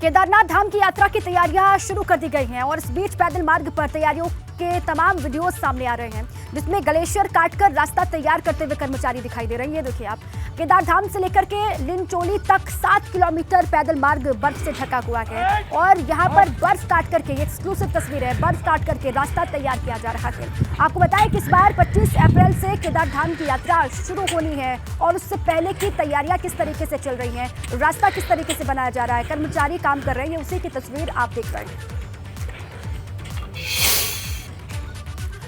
केदारनाथ धाम की यात्रा की तैयारियां शुरू कर दी गई हैं और इस बीच पैदल मार्ग पर तैयारियों के तमाम वीडियोस सामने आ रहे हैं, जिसमें ग्लेशियर काटकर रास्ता तैयार करते हुए कर्मचारी दिखाई दे रहे हैं। ये देखिए आप, केदारधाम से लेकर के लिनचोली तक 7 किलोमीटर पैदल मार्ग बर्फ से ढका हुआ है और यहाँ पर बर्फ काट करके, ये एक्सक्लूसिव तस्वीर है, बर्फ काट करके रास्ता तैयार किया जा रहा है। आपको बताएं कि इस बार 25 अप्रैल से केदारधाम की यात्रा शुरू होनी है और उससे पहले की तैयारियां किस तरीके से चल रही हैं, रास्ता किस तरीके से बनाया जा रहा है, कर्मचारी काम कर रहे हैं, उसी की तस्वीर आप देख रहे हैं।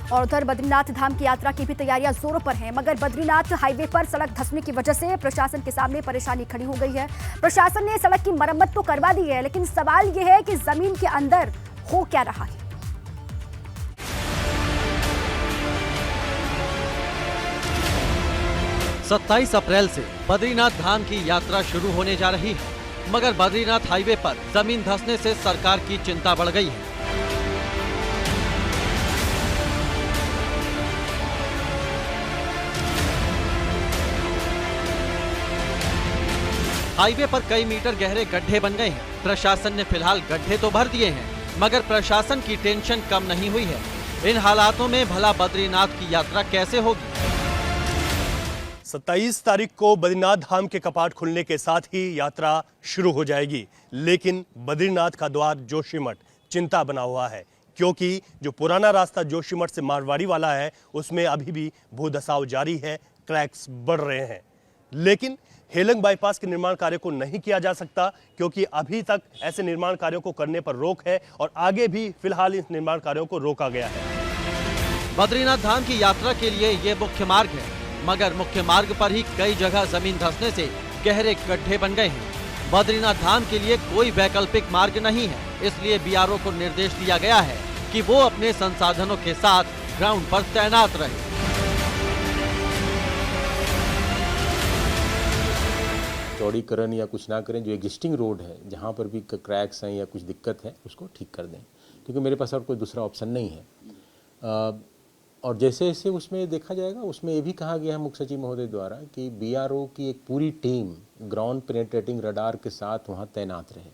और उधर बद्रीनाथ धाम की यात्रा की भी तैयारियां जोरों पर हैं, मगर बद्रीनाथ हाईवे पर सड़क धंसने की वजह से प्रशासन के सामने परेशानी खड़ी हो गई है। प्रशासन ने सड़क की मरम्मत तो करवा दी है, लेकिन सवाल यह है कि जमीन के अंदर हो क्या रहा है। 27 अप्रैल से बद्रीनाथ धाम की यात्रा शुरू होने जा रही है, मगर बद्रीनाथ हाईवे पर जमीन धंसने से सरकार की चिंता बढ़ गई है। हाईवे पर कई मीटर गहरे गड्ढे बन गए हैं। प्रशासन ने फिलहाल गड्ढे तो भर दिए हैं, मगर प्रशासन की टेंशन कम नहीं हुई है। इन हालातों में भला बद्रीनाथ की यात्रा कैसे होगी? 27 तारीख को बद्रीनाथ धाम के कपाट खुलने के साथ ही यात्रा शुरू हो जाएगी, लेकिन बद्रीनाथ का द्वार जोशीमठ चिंता बना हुआ है, क्योंकि जो पुराना रास्ता जोशीमठ से मारवाड़ी वाला है, उसमें अभी भी भूधसाव जारी है, क्रैक्स बढ़ रहे हैं। लेकिन हेलंग बाईपास के निर्माण कार्य को नहीं किया जा सकता, क्योंकि अभी तक ऐसे निर्माण कार्यों को करने पर रोक है और आगे भी फिलहाल इस निर्माण कार्यों को रोका गया है। बद्रीनाथ धाम की यात्रा के लिए ये मुख्य मार्ग है, मगर मुख्य मार्ग पर ही कई जगह जमीन धंसने से गहरे गड्ढे बन गए हैं। बद्रीनाथ धाम के लिए कोई वैकल्पिक मार्ग नहीं है, इसलिए बीआरओ को निर्देश दिया गया है कि वो अपने संसाधनों के साथ ग्राउंड पर तैनात रहे। चौड़ीकरण या कुछ ना करें, जो एग्जिस्टिंग रोड है जहाँ पर भी क्रैक्स हैं या कुछ दिक्कत है उसको ठीक कर दें, क्योंकि मेरे पास और कोई दूसरा ऑप्शन नहीं है। और जैसे जैसे उसमें देखा जाएगा, उसमें ये भी कहा गया है मुख्य सचिव महोदय द्वारा कि बीआरओ की एक पूरी टीम ग्राउंड पेनेट्रेटिंग रडार के साथ वहाँ तैनात रहे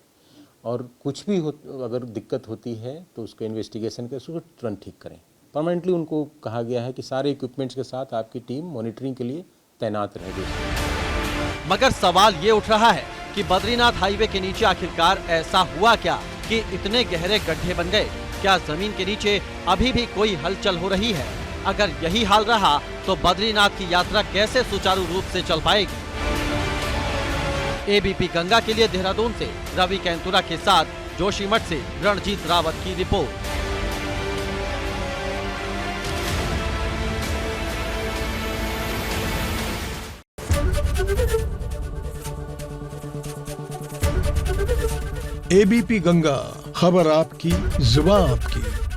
और कुछ भी अगर दिक्कत होती है तो उसको इन्वेस्टिगेशन कर उसको तुरंत ठीक करें। परमानेंटली उनको कहा गया है कि सारे इक्विपमेंट्स के साथ आपकी टीम मॉनिटरिंग के लिए तैनात रहेगी। मगर सवाल ये उठ रहा है कि बद्रीनाथ हाईवे के नीचे आखिरकार ऐसा हुआ क्या कि इतने गहरे गड्ढे बन गए? क्या जमीन के नीचे अभी भी कोई हलचल हो रही है? अगर यही हाल रहा तो बद्रीनाथ की यात्रा कैसे सुचारू रूप से चल पाएगी? एबीपी गंगा के लिए देहरादून से रवि कैंतुरा के साथ जोशीमठ से रणजीत रावत की रिपोर्ट। एबीपी गंगा, खबर आपकी, जुबान आपकी।